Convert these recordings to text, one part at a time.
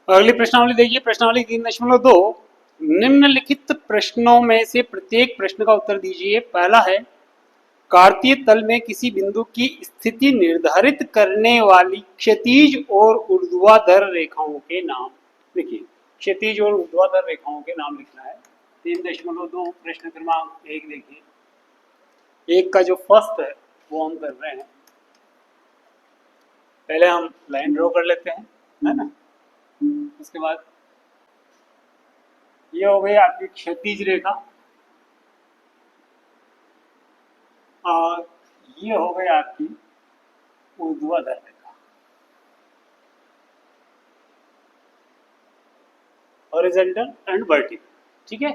अगली प्रश्नावली देखिए, प्रश्नावली 3.2। निम्नलिखित प्रश्नों में से प्रत्येक प्रश्न का उत्तर दीजिए। पहला है, कार्तीय तल में किसी बिंदु की स्थिति निर्धारित करने वाली क्षैतिज और ऊर्ध्वाधर रेखाओं के नाम लिखिए। क्षैतिज और ऊर्ध्वाधर रेखाओं के नाम लिखना है। 3.2 प्रश्न क्रमांक 1 देखिए। एक का जो फर्स्ट है वो हम कर रहे हैं। पहले हम लाइन ड्रॉ कर लेते हैं, है ना। उसके बाद ये हो गई आपकी क्षैतिज रेखा और ये हो गई आपकी ऊर्ध्वाधर रेखा, हॉरिजॉन्टल एंड वर्टिकल। ठीक है,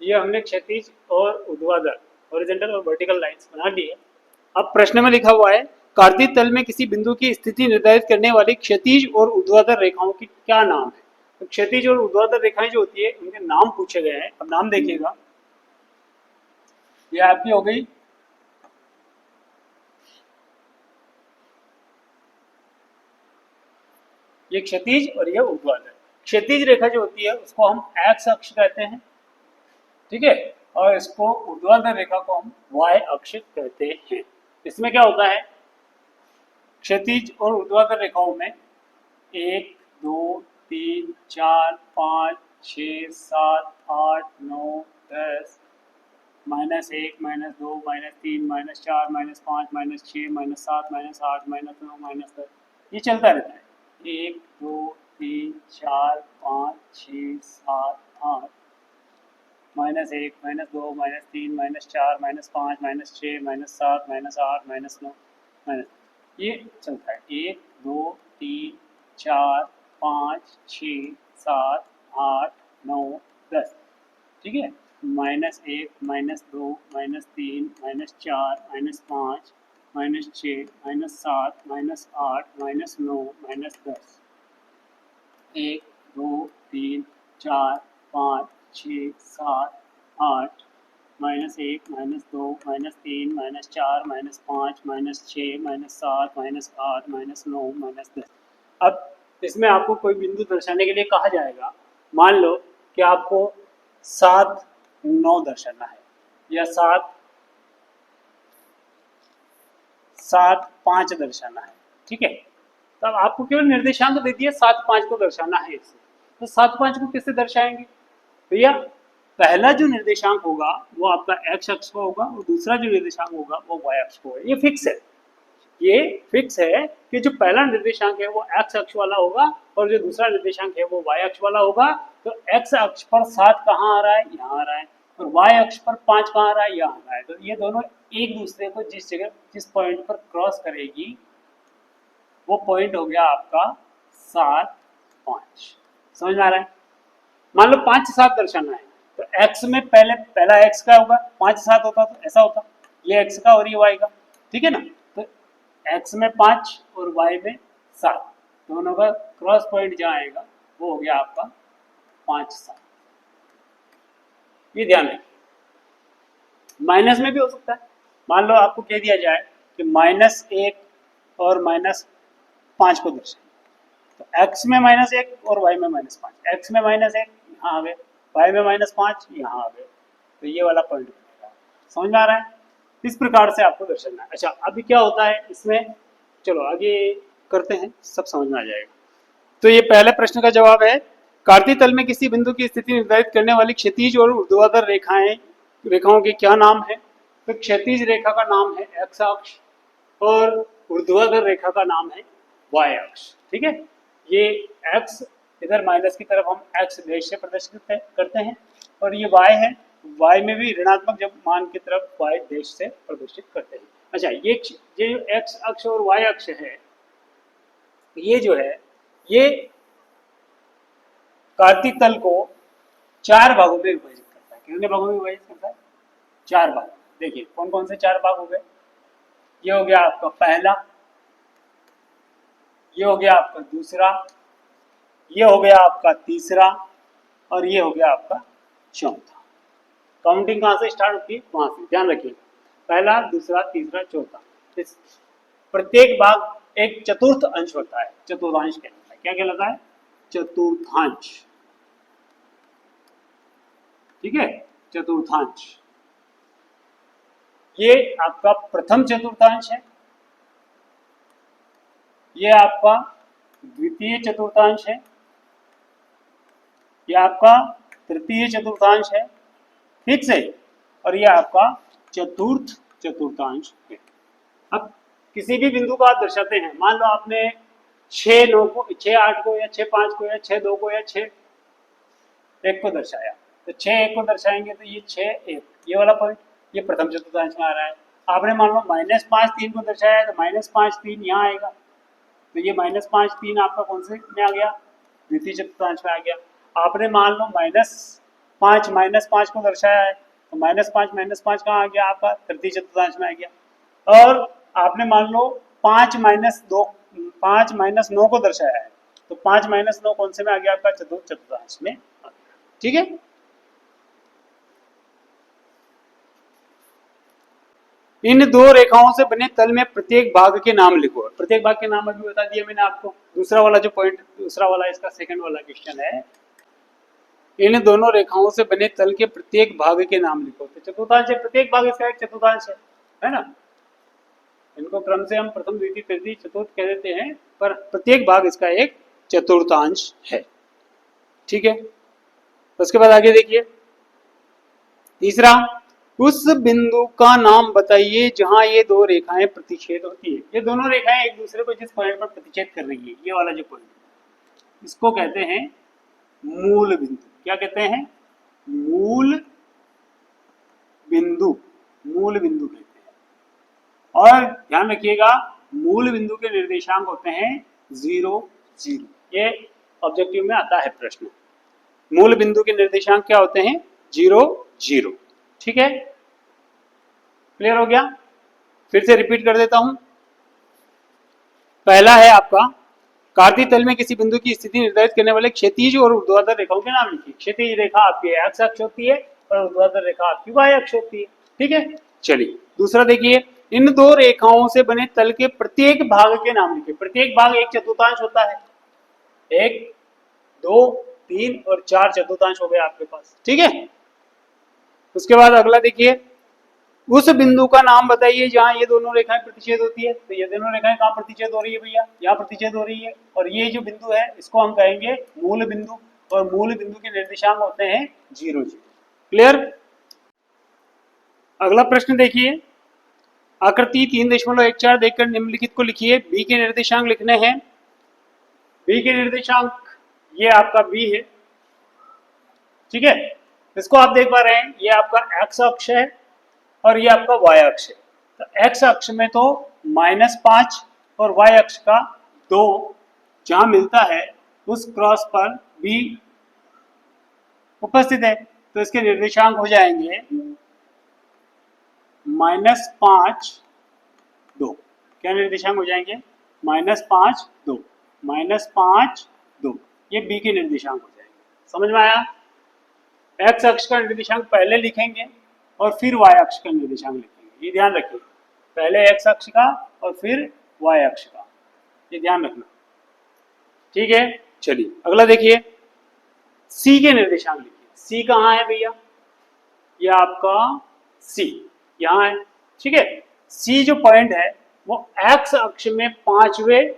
ये हमने क्षैतिज और ऊर्ध्वाधर, हॉरिजॉन्टल और वर्टिकल लाइंस बना ली है। अब प्रश्न में लिखा हुआ है, कार्तीय तल में किसी बिंदु की स्थिति निर्धारित करने वाली क्षैतिज और ऊर्ध्वाधर रेखाओं की क्या नाम है। तो क्षैतिज और ऊर्ध्वाधर रेखाएं जो होती है उनके नाम पूछे गए हैं। अब नाम देखिएगा, ये आपकी हो गई ये क्षैतिज और ये ऊर्ध्वाधर। क्षैतिज रेखा जो होती है उसको हम एक्स अक्ष कहते हैं, ठीक है, और इसको ऊर्ध्वाधर रेखा को हम वाई अक्ष कहते हैं। इसमें क्या होता है, क्षैतिज और ऊर्ध्वाधर रेखाओं में 1 2 3 4 5 6 7 8 9 10 -1 -2 -3 -4 -5 -6 -7 -8 -9 -10 ये चलता रहता है। 1 2 3 4 5 6 7 8 -1 -2 -3 -4 -5 -6 -7 -8 -9 ये चलता है। 1 2 3 4 5 6 7 8 9 10, ठीक है। -1 -2 -3 -4 -5 -6 -7 -8 -9 -10, 1 2 3 4 5 6 7 8 -1 -2 -3 -4 -5 -6 -7 -8 -9 -10। अब इसमें आपको कोई बिंदु दर्शाने के लिए कहा जाएगा। मान लो कि आपको 7 9 दर्शाना है या 7 7 5 दर्शाना है, ठीक है। तब आपको केवल निर्देशांक दे दिए 7 5 को दर्शाना है इससे, तो 7 5 को किससे दर्शाएंगे भैया। पहला जो निर्देशांक होगा वो आपका एक्स अक्ष को होगा और दूसरा जो निर्देशांक होगा वो वाई अक्ष को होगा। ये फिक्स है, ये फिक्स है कि जो पहला निर्देशांक है वो एक्स अक्ष वाला होगा और जो दूसरा निर्देशांक है वो वाई अक्ष वाला होगा। तो एक्स अक्ष पर 7 कहाँ आ रहा है, यहाँ आ रहा है, और वाई अक्ष पर 5 कहाँ आ रहा है, यहाँ आ रहा है। तो ये दोनों एक दूसरे को जिस जगह जिस पॉइंट पर क्रॉस करेगी वो पॉइंट हो गया आपका 7 5। समझ में आ रहा है। मान लो 5 7 दर्शाना है तो x में पहला x का होगा, 5 7 होता तो ऐसा होता, ये x का और ये y का, ठीक है ना। तो x में 5 और y में 7, दोनों का क्रॉस पॉइंट जहाँ आएगा वो हो गया आपका 5 7। ये ध्यान रखिए। माइनस में भी हो सकता है। मान लो आपको कह दिया जाए कि -1 और -5 को दर्शाए, तो x में -1 और y में -5, x में -1 यहाँ आ गए, y में -5 यहाँ आ गए, तो ये वाला पॉइंट बनेगा। समझ में आ रहा है। इस प्रकार से आपको दर्शाना है। अच्छा, अभी क्या होता है इसमें, चलो आगे करते हैं, सब समझ में आ जाएगा। तो ये पहले प्रश्न का जवाब है, कार्तीय तल में किसी बिंदु की स्थिति निर्धारित करने वाली क्षैतिज और ऊर्ध्वाधर रेखाओं के क्या नाम है। तो क्षैतिज रेखा का नाम है एक्स अक्ष और ऊर्ध्वाधर रेखा का नाम है वाई अक्ष, ठीक है। ये x इधर माइनस की तरफ हम x देश से प्रदर्शित करते हैं और ये y है, y में भी ऋणात्मक जब मान की तरफ y देश से प्रदर्शित करते हैं। अच्छा, ये जो x अक्ष और y अक्ष है, ये जो है ये कार्तीय तल को 4 भागों में विभाजित करता है। कितने भागों में विभाजित करता है, 4 भाग। देखिए कौन कौन से 4 भाग हो गए। ये हो गया आपका पहला, ये हो गया आपका दूसरा, ये हो गया आपका तीसरा और ये हो गया आपका चौथा। काउंटिंग कहाँ से स्टार्ट होती है, वहां से ध्यान रखिएगा। पहला दूसरा तीसरा चौथा, प्रत्येक भाग एक चतुर्थ अंश होता है, चतुर्थांश कहलाता है। क्या कहलाता है, चतुर्थांश, ठीक है, चतुर्थांश। ये आपका प्रथम चतुर्थांश है, ये आपका द्वितीय चतुर्थांश है, ये आपका तृतीय चतुर्थांश है, ठीक से, और ये आपका चतुर्थ चतुर्थांश है। अब किसी भी बिंदु को आप दर्शाते हैं, मान लो आपने 6 9 को 6 8 को या 6 5 को या 6 2 को या 6 1 को दर्शाया, तो 6 1 को दर्शाएंगे तो ये 6 1, ये वाला पॉइंट ये प्रथम चतुर्थांश में आ रहा है। आपने मान लो -5 3 को दर्शाया है, तो -5 3 यहाँ आएगा, तो ये -5 3 आपका कौन से में आ गया, द्वितीय चतुर्थांश में आ गया। आपने मान लो -5 को दर्शाया है, तो -5 कहाँ आ गया, आपका तृतीय चतुर्थांश में आ गया। और आपने मान लो 5 -9 को दर्शाया है, तो 5 -9 कौन से में आ गया, आपका चतुर्थ चतुर्थांश में आ गया, ठीक है। इन दो रेखाओं से बने तल में प्रत्येक भाग के नाम लिखो। प्रत्येक भाग के नाम अभी बता दिया मैंने आपको। दूसरा वाला जो पॉइंट, दूसरा वाला इसका सेकंड वाला क्वेश्चन है, इन दोनों रेखाओं से बने तल के प्रत्येक भाग के नाम लिखो। तो चतुर्थांश है, प्रत्येक भाग इसका एक चतुर्थांश है ना। इनको क्रम से हम प्रथम द्वितीय तृतीय चतुर्थ कह देते हैं, पर प्रत्येक भाग इसका एक चतुर्थांश है, ठीक है। उसके बाद आगे देखिए, तीसरा, उस बिंदु का नाम बताइए जहां ये दो रेखाएं प्रतिच्छेद होती है। ये दोनों रेखाएं एक दूसरे को जिस पॉइंट पर प्रतिच्छेद कर रही है, ये वाला जो पॉइंट, इसको कहते हैं मूल बिंदु। क्या कहते हैं, मूल बिंदु, मूल बिंदु कहते हैं। और ध्यान रखिएगा, मूल बिंदु के निर्देशांक होते हैं 0 0। ये ऑब्जेक्टिव में आता है प्रश्न। मूल बिंदु के निर्देशांक क्या होते हैं, 0 0, ठीक है। क्लियर हो गया, फिर से रिपीट कर देता हूं। पहला है आपका, कार्तीय तल में किसी बिंदु की स्थिति निर्धारित करने वाले क्षैतिज और ऊर्ध्वाधर रेखाओं के नाम लिखिए। क्षैतिज रेखा आपकी एक्स अक्ष होती है और ऊर्ध्वाधर रेखा आपकी वाई अक्ष होती है, ठीक है। चलिए दूसरा देखिए, इन दो रेखाओं से बने तल के प्रत्येक भाग के नाम लिखिए। प्रत्येक भाग एक चतुर्थांश होता है, 1 2 3 और 4 चतुर्थांश हो गए आपके पास, ठीक है। उसके बाद अगला देखिए, उस बिंदु का नाम बताइए जहां ये दोनों रेखाएं प्रतिच्छेद होती है। तो ये दोनों रेखाएं कहां प्रतिच्छेद हो रही है भैया, यहाँ प्रतिच्छेद हो रही है, और ये जो बिंदु है इसको हम कहेंगे मूल बिंदु, और मूल बिंदु के निर्देशांक होते हैं 0 0। क्लियर। अगला प्रश्न देखिए, आकृति 3.14 देखकर निम्नलिखित को लिखिए। बी के निर्देशांक लिखने हैं। बी के निर्देशांक ये आपका बी है, ठीक है। इसको आप देख पा रहे हैं, ये आपका एक्स अक्ष है और ये आपका वाई अक्ष है। तो एक्स अक्ष में तो -5 और वाई अक्ष का 2 जहां मिलता है उस क्रॉस पर बी उपस्थित है, तो इसके निर्देशांक हो जाएंगे -5 2। क्या निर्देशांक हो जाएंगे, -5 2, -5 2। ये बी के निर्देशांक हो जाएंगे। समझ में आया। एक्स अक्ष का निर्देशांक पहले लिखेंगे और फिर वाई अक्ष का निर्देशांक लिखेंगे, ये ध्यान रखिए। पहले एक्स अक्ष का और फिर वाई अक्ष का, ये ध्यान रखना, ठीक है। चलिए अगला देखिए, सी के निर्देशांक लिखिए। सी कहाँ है भैया, ये आपका सी यहाँ है, ठीक है। सी जो पॉइंट है वो एक्स अक्ष में 5वें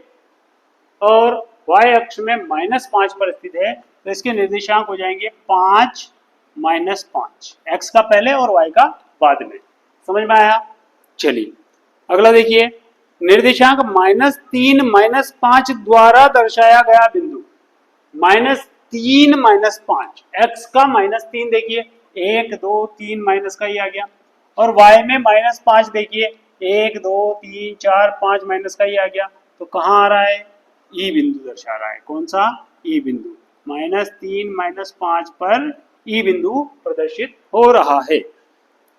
और वाई अक्ष में -5 पर स्थित है, तो इसके निर्देशांक हो जाएंगे 5 -5, एक्स का पहले और वाई का बाद में। समझ में आया। चलिए अगला देखिए, निर्देशांक -3 -5 द्वारा दर्शाया गया बिंदु। -3 -5, एक्स का -3 देखिए, 1 2 3 माइनस का ही आ गया, और वाई में -5 देखिए, 1 2 3 4 5 माइनस का ही आ गया। तो कहाँ आ रहा है, ई बिंदु दर्शा रहा है। कौन सा, ई बिंदु। -3 -5 पर ई बिंदु प्रदर्शित हो रहा है।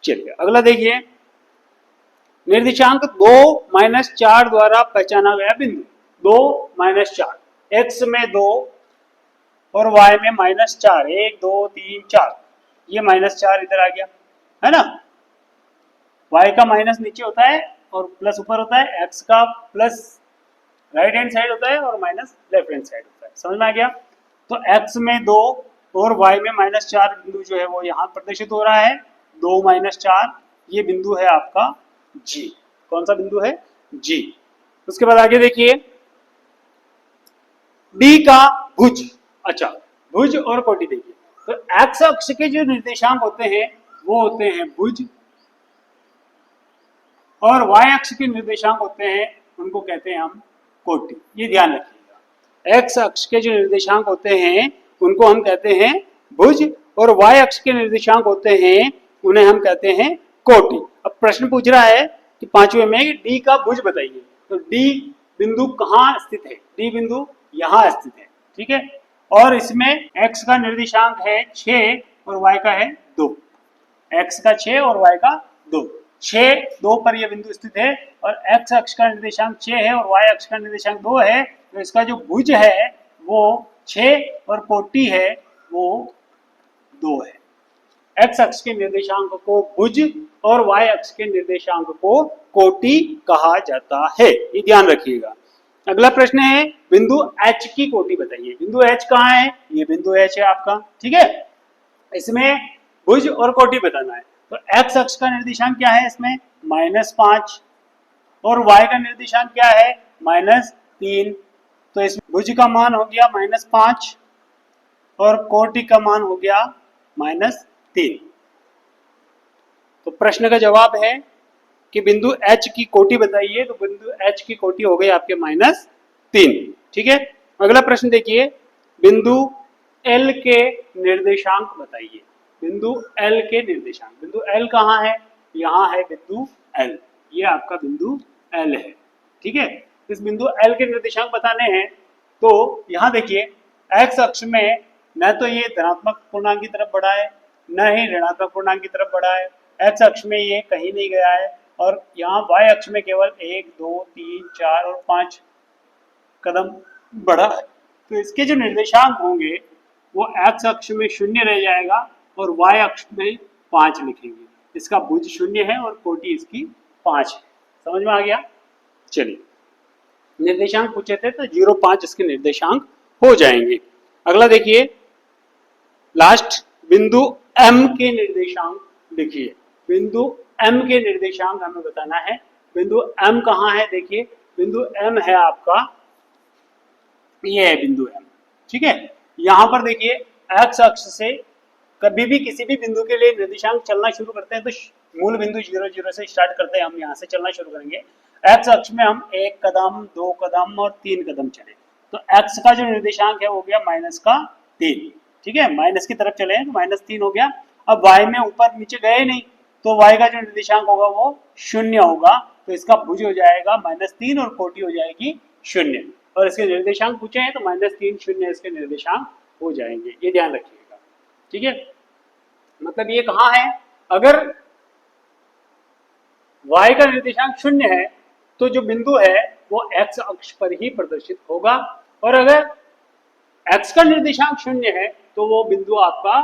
चलिए अगला देखिए, निर्देशांक 2 -4 द्वारा पहचाना गया बिंदु। 2 -4, एक्स में 2 और वाई में -4, 1 2 3 4, ये -4 इधर आ गया है ना। वाई का माइनस नीचे होता है और प्लस ऊपर होता है, एक्स का प्लस राइट हैंड साइड होता है और माइनस लेफ्ट हैंड साइड होता है। समझ में आ गया। तो x में 2 और y में -4 बिंदु जो है वो यहाँ प्रदर्शित हो रहा है। 2 -4 ये बिंदु है आपका G। कौन सा बिंदु है? G। उसके बाद आगे देखिए D का भुज। अच्छा, भुज और कोटि देखिए, तो x अक्ष के जो निर्देशांक होते हैं वो होते हैं भुज, और y अक्ष के निर्देशांक होते हैं उनको कहते हैं हम कोटि। ये ध्यान रखिएगा, x अक्ष के जो निर्देशांक होते हैं उनको हम कहते हैं भुज, और y अक्ष के निर्देशांक होते हैं उन्हें हम कहते हैं कोटि। अब प्रश्न पूछ रहा है कि पांचवें में D का भुज बताइए, तो D बिंदु कहाँ स्थित है? D बिंदु यहाँ स्थित है, ठीक है। और इसमें x का निर्देशांक है 6 और y का है 2। x का 6 और y का 2। 6 2 पर यह बिंदु स्थित है, और x अक्ष का निर्देशांक 6 है और y अक्ष का निर्देशांक 2 है, तो इसका जो भुज है वो 6 और कोटि है वो 2 है। x अक्ष के निर्देशांक को भुज और y अक्ष के निर्देशांक को कोटि कहा जाता है, ये ध्यान रखिएगा। अगला प्रश्न है बिंदु H की कोटि बताइए। बिंदु H कहाँ है? ये बिंदु H है आपका, ठीक है। इसमें भुज और कोटि बताना है, तो x अक्ष का निर्देशांक क्या है इसमें? -5, और y का निर्देशांक क्या है? -3। तो इस भुज का मान हो गया -5 और कोटि का मान हो गया -3। तो प्रश्न का जवाब है कि बिंदु H की कोटि बताइए, तो बिंदु H की कोटि हो गई आपके -3, ठीक है। अगला प्रश्न देखिए, बिंदु L के निर्देशांक बताइए। बिंदु L के निर्देशांक, बिंदु L कहाँ है? यहाँ है बिंदु L, ये आपका बिंदु L है, ठीक है। इस बिंदु L के निर्देशांक बताने हैं, तो यहाँ देखिए x अक्ष में न तो ये धनात्मक पूर्णांक की तरफ बढ़ा है, न ही ऋणात्मक पूर्णांक की तरफ बढ़ा है। x अक्ष में ये कहीं नहीं गया है, और यहाँ y अक्ष में केवल 1 2 3 4 और 5 कदम बढ़ा है। तो इसके जो निर्देशांक होंगे वो x अक्ष में 0 रह जाएगा और y अक्ष में 5 लिखेंगे। इसका भुज 0 है और कोटि इसकी 5 है। समझ में आ गया? चलिए, निर्देशांक पूछे थे तो 0 5 इसके निर्देशांक हो जाएंगे। अगला देखिए, लास्ट बिंदु M के निर्देशांक लिखिए। बिंदु M के निर्देशांक हमें बताना है। बिंदु M कहाँ है? देखिए बिंदु M है आपका, ये है बिंदु M, ठीक है। यहाँ पर देखिए x अक्ष से कभी भी किसी भी बिंदु के लिए निर्देशांक चलना शुरू करते हैं तो मूल बिंदु 0 0 से स्टार्ट करते हैं, हम यहाँ से चलना शुरू करेंगे। x अक्ष में हम 1 कदम 2 कदम और 3 कदम चले, तो x का जो निर्देशांक है वो गया -3, ठीक है। माइनस की तरफ चले तो -3 हो गया। अब y में ऊपर नीचे गए नहीं, तो y का जो निर्देशांक होगा वो 0 होगा, तो इसका भुज हो जाएगा -3 और कोटि हो जाएगी 0, और इसके निर्देशांक पूछे हैं तो -3 0 इसके निर्देशांक हो जाएंगे, ये ध्यान रखिएगा, ठीक है। मतलब ये कहाँ है? अगर y का निर्देशांक 0 है तो जो बिंदु है वो x अक्ष पर ही प्रदर्शित होगा, और अगर x का निर्देशांक 0 है तो वो बिंदु आपका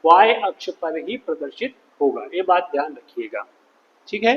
y अक्ष पर ही प्रदर्शित होगा। ये बात ध्यान रखिएगा, ठीक है।